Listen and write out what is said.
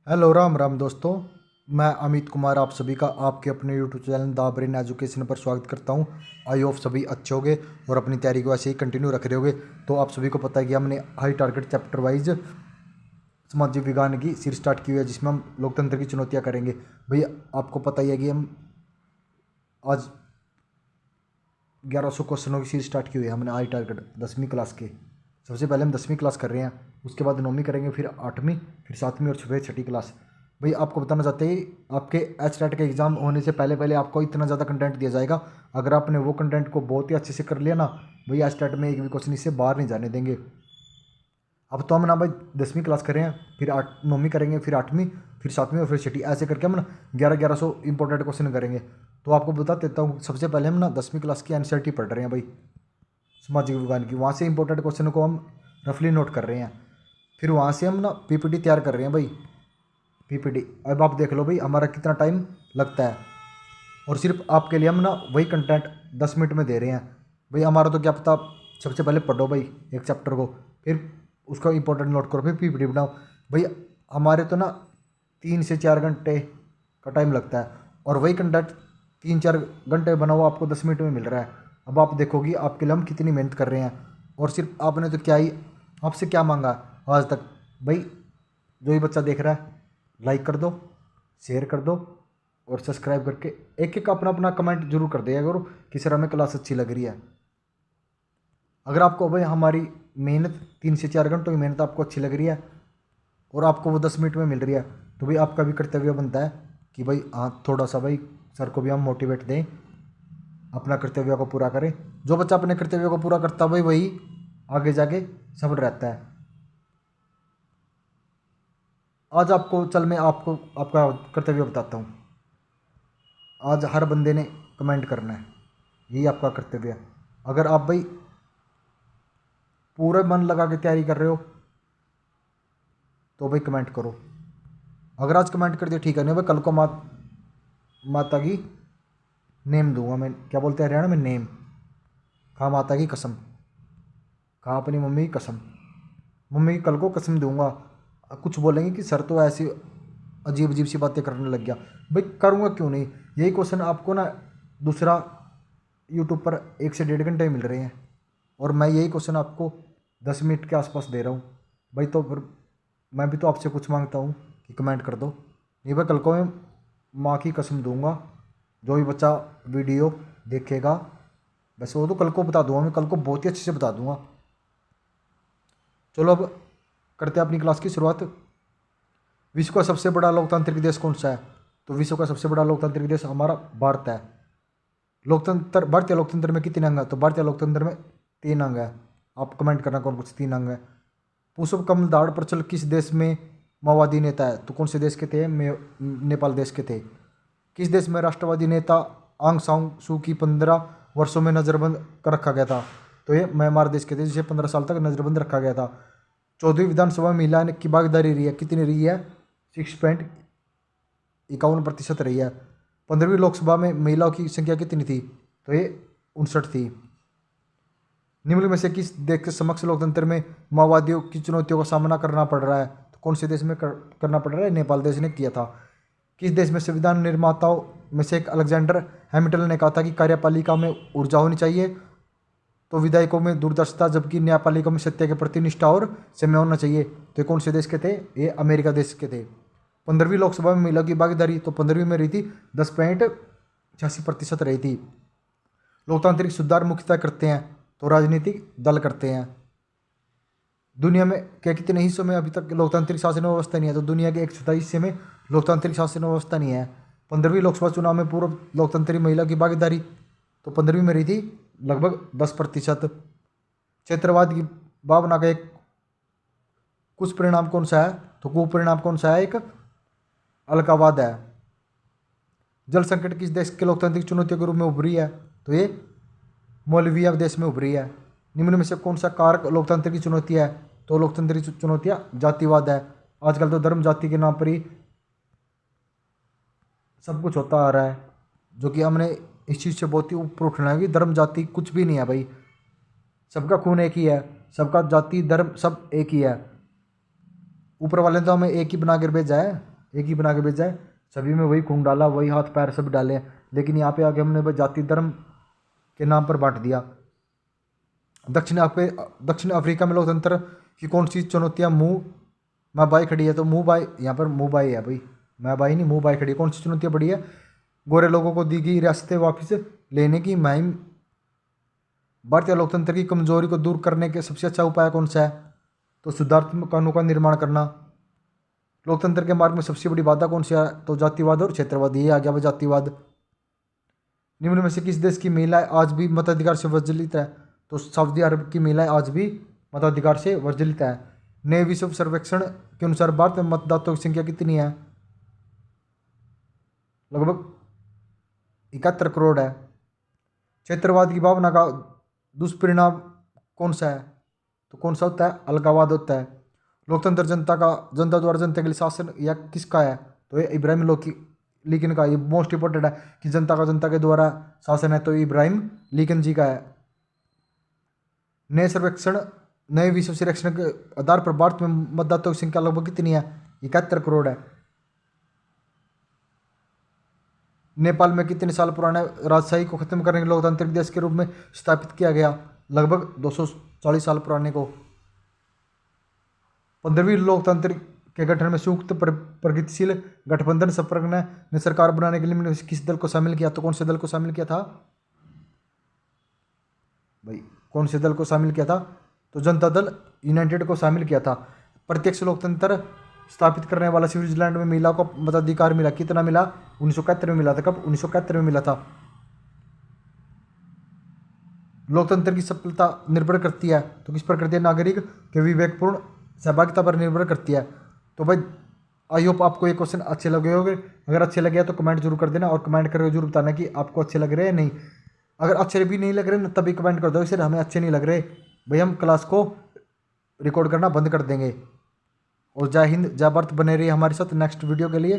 Hello Ram Ram दोस्तों। मैं अमित कुमार आप सभी का आपके अपने YouTube channel the brain education पर स्वागत करता हूं। आई होप सभी अच्छे होंगे और अपनी तैयारी को ऐसे ही कंटिन्यू रख रहे होंगे। तो आप सभी को पता है कि हमने हाई टारगेट चैप्टर वाइज सामाजिक विज्ञान की सीरीज स्टार्ट की हुई है, जिसमें हम लोकतंत्र की चुनौतियाँ करेंगे। भैया आपको पता ही है कि हम आज 1100 क्वेश्चनों की सीरीज स्टार्ट की हुई है हमने हाई टारगेट 10वीं क्लास के। सबसे पहले हम 10वीं क्लास कर रहे हैं, उसके बाद 9वीं करेंगे, फिर 8वीं, फिर 7वीं और फिर 6ठी क्लास। भाई आपको बताना चाहते हैं आपके एच टेट के एग्ज़ाम होने से पहले पहले आपको इतना ज़्यादा कंटेंट दिया जाएगा। अगर आपने वो कंटेंट को बहुत ही अच्छे से कर लिया ना, भाई एच टेट में एक भी क्वेश्चन इससे बाहर नहीं जाने देंगे। अब तो हम ना भाई 10वीं क्लास कर रहे हैं, फिर 9वीं करेंगे, फिर 8वीं, फिर 7वीं और फिर 6ठी, ऐसे करके हम ना 1100 इंपॉर्टेंट क्वेश्चन करेंगे। तो आपको बता देता हूँ, सबसे पहले हम ना 10वीं क्लास की एनसीईआरटी पढ़ रहे हैं भाई, सामाजिक विज्ञान की। वहाँ से इंपॉर्टेंट क्वेश्चन को हम रफली नोट कर रहे हैं, फिर वहाँ से हम ना पीपीटी तैयार कर रहे हैं भाई। पीपीटी अब आप देख लो भाई हमारा कितना टाइम लगता है, और सिर्फ आपके लिए हम ना वही कंटेंट 10 मिनट में दे रहे हैं। भाई हमारा तो क्या पता, सबसे पहले पढ़ो भाई एक चैप्टर को, फिर उसका इंपॉर्टेंट नोट करो, फिर पीपीटी बनाओ। भाई हमारे तो ना 3 से 4 घंटे का टाइम लगता है, और वही कंटेंट 3-4 घंटे बना हुआ आपको 10 मिनट में मिल रहा है। अब आप देखोगी आपके लिए हम कितनी मेहनत कर रहे हैं, और सिर्फ आपने तो क्या ही, आपसे क्या मांगा आज तक। भाई जो ही बच्चा देख रहा है लाइक कर दो, शेयर कर दो, और सब्सक्राइब करके एक एक अपना अपना कमेंट जरूर कर दिया करो कि सर हमें क्लास अच्छी लग रही है। अगर आपको भाई हमारी मेहनत 3 से 4 घंटों की मेहनत आपको अच्छी लग रही है, और आपको वो 10 मिनट में मिल रही है, तो भाई आपका भी कर्तव्य बनता है कि भाई हाँ थोड़ा सा भाई सर को भी हम मोटिवेट दें, अपना कर्तव्य को पूरा करें। जो बच्चा अपने कर्तव्य को पूरा करता है भाई वही आगे जाके सफल रहता है। आज आपको चल मैं आपको आपका कर्तव्य बताता हूँ। आज हर बंदे ने कमेंट करना है, यही आपका कर्तव्य है। अगर आप भाई पूरा मन लगा के तैयारी कर रहे हो तो भाई कमेंट करो। अगर आज कमेंट कर दिया ठीक है, नहीं भाई कल को माता की नेम दूंगा मैं, क्या बोलते हैं हरियाणा में, नेम। खा माता की कसम, खा अपनी मम्मी की कसम, मम्मी की कल को कसम दूंगा। कुछ बोलेंगे कि सर तो ऐसी अजीब अजीब सी बातें करने लग गया। भाई करूँगा क्यों नहीं। यही क्वेश्चन आपको ना दूसरा यूट्यूब पर 1 से 1.5 घंटे मिल रहे हैं, और मैं यही क्वेश्चन आपको 10 मिनट के आसपास दे रहा हूँ। भाई तो फिर मैं भी तो आपसे कुछ मांगता हूँ कि कमेंट कर दो। नहीं भाई कल को मैं माँ की कसम दूंगा, जो भी बच्चा वीडियो देखेगा, बस वो तो कल को बता दूंगा, मैं कल को बहुत ही अच्छे से बता दूंगा। चलो अब करते हैं अपनी क्लास की शुरुआत। विश्व का सबसे बड़ा लोकतांत्रिक देश कौन सा है? तो विश्व का सबसे बड़ा लोकतांत्रिक देश हमारा भारत है। लोकतंत्र, भारतीय लोकतंत्र में कितने अंग है? तो भारतीय लोकतंत्र में 3 अंग है। आप कमेंट करना कौन कौन से 3 अंग है। पुष्प कमल दाढ़ प्रचल किस देश में माओवादी नेता है? तो कौन से देश के थे? नेपाल देश के थे। किस देश में राष्ट्रवादी नेता आंग सांग सू की 15 वर्षों में नजरबंद कर रखा गया था? तो ये म्यांमार देश के थे, जिसे 15 साल तक नजरबंद रखा गया था। 14वीं विधानसभा में महिला की भागीदारी रही है, कितनी रही है? 6.51% रही है। 15वीं लोकसभा में महिलाओं की संख्या कितनी थी? तो ये 59 थी। निम्न में से किस देश के समक्ष लोकतंत्र में माओवादियों की चुनौतियों का सामना करना पड़ रहा है? तो कौन से देश में करना पड़ रहा है? नेपाल देश ने किया था। किस देश में संविधान निर्माताओं में से एक अलेक्जेंडर हैमिल्टन ने कहा था कि कार्यपालिका में ऊर्जा होनी चाहिए, तो विधायकों में दूरदर्शिता, जबकि न्यायपालिका में सत्य के प्रति निष्ठा और समय होना चाहिए? तो ये कौन से देश के थे? ये अमेरिका देश के थे। 15वीं लोकसभा में महिला की भागीदारी तो 15वीं में रही थी, 10.86% रही थी। लोकतांत्रिक सुधार मुख्यतः करते हैं तो राजनीतिक दल करते हैं। दुनिया में क्या कितने हिस्सों में अभी तक लोकतांत्रिक शासन व्यवस्था नहीं है? तो दुनिया के 1/4 हिस्से में लोकतांत्रिक शासन व्यवस्था नहीं है। 15वीं लोकसभा चुनाव में पूर्व लोकतंत्री महिला की भागीदारी तो 15वीं में रही थी लगभग 10%। क्षेत्रवाद की भावना का एक कुछ परिणाम कौन सा है? तो कुपरिणाम कौन सा है? एक अलगाववाद है। जल संकट किस देश के लोकतांत्रिक चुनौतियों के रूप में उभरी है? तो ये मोल्दोविया देश में उभरी है। निम्न में से कौन सा कारक लोकतंत्र की चुनौती है? तो लोकतंत्र की चुनौतियाँ जातिवाद है। आजकल तो धर्म जाति के नाम पर ही सब कुछ होता आ रहा है, जो कि हमने इस चीज़ से बहुत ही ऊपर उठना है कि धर्म जाति कुछ भी नहीं है भाई। सबका खून एक ही है, सबका जाति धर्म सब एक ही है। ऊपर वाले ने तो हमें एक ही बना कर भेजा है, एक ही बना के भेजा है, सभी में वही खून डाला, वही हाथ पैर सब डाले हैं। लेकिन यहाँ पे आके हमने बस जाति धर्म के नाम पर बांट दिया। दक्षिण अफ्रीका में लोकतंत्र की कौन सी चुनौतियाँ मुँह मैं बाई खड़ी है? तो मुँह बाई, यहाँ पर मुँह बाई है भाई, मैं बाई नहीं, मुँह बाई खड़ी है। कौन सी चुनौतियाँ बड़ी है? गोरे लोगों को दी गई रियासतें वापस लेने की मुहिम। भारतीय लोकतंत्र की कमजोरी को दूर करने के सबसे अच्छा उपाय कौन सा है? तो सुधारात्मक कानूनों का निर्माण करना। लोकतंत्र के मार्ग में सबसे बड़ी बाधा कौन सी है? तो जातिवाद और क्षेत्रवाद, ये आ गया वह जातिवाद। निम्न में से किस देश की महिलाएं आज भी मताधिकार से वंचित है? तो सऊदी अरब की महिलाएं आज भी मताधिकार से वंचित है। नए विश्व सर्वेक्षण के अनुसार भारत में मतदाताओं की संख्या कितनी है? लगभग 71 करोड़ है। क्षेत्रवाद की भावना का दुष्परिणाम कौन सा है? तो कौन सा होता है? अलगाववाद होता है। लोकतंत्र जनता द्वारा जनता के लिए शासन या किसका है? तो ये इब्राहिम लिंकन का, ये मोस्ट इंपॉर्टेंट है कि जनता के द्वारा शासन है, तो इब्राहिम लिंकन जी का है। नए विश्व सर्वेक्षण के आधार पर भारत में मतदाताओं की संख्या लगभग कितनी है? 71 करोड़ है। नेपाल में कितने साल पुराने राजशाही को खत्म करने के लोकतांत्रिक देश के रूप में स्थापित किया गया? लगभग 240 साल पुराने को। 15वीं लोकतंत्र के गठन में संयुक्त प्रगतिशील गठबंधन संप्रग ने सरकार बनाने के लिए किस दल को शामिल किया? तो कौन से दल को शामिल किया था भाई? कौन से दल को शामिल किया था? तो जनता दल यूनाइटेड को शामिल किया था। प्रत्यक्ष लोकतंत्र स्थापित करने वाला स्विट्जरलैंड में महिलाओं को मताधिकार मिला, कितना मिला? 1971 में मिला था। कब? 1971 में मिला था। लोकतंत्र की सफलता निर्भर करती है, तो किस पर करती है? नागरिक के विवेकपूर्ण सहभागिता पर निर्भर करती है। तो भाई आई होप आपको ये क्वेश्चन अच्छे लगे होंगे। अगर अच्छे लगे तो कमेंट जरूर कर देना, और कमेंट करके जरूर बताना कि आपको अच्छे लग रहे हैं नहीं। अगर अच्छे भी नहीं लग रहे ना तभी कमेंट कर दो, इसलिए हमें अच्छे नहीं लग रहे भाई, हम क्लास को रिकॉर्ड करना बंद कर देंगे। और जय हिंद जय भारत, बने रहिए हमारे साथ नेक्स्ट वीडियो के लिए।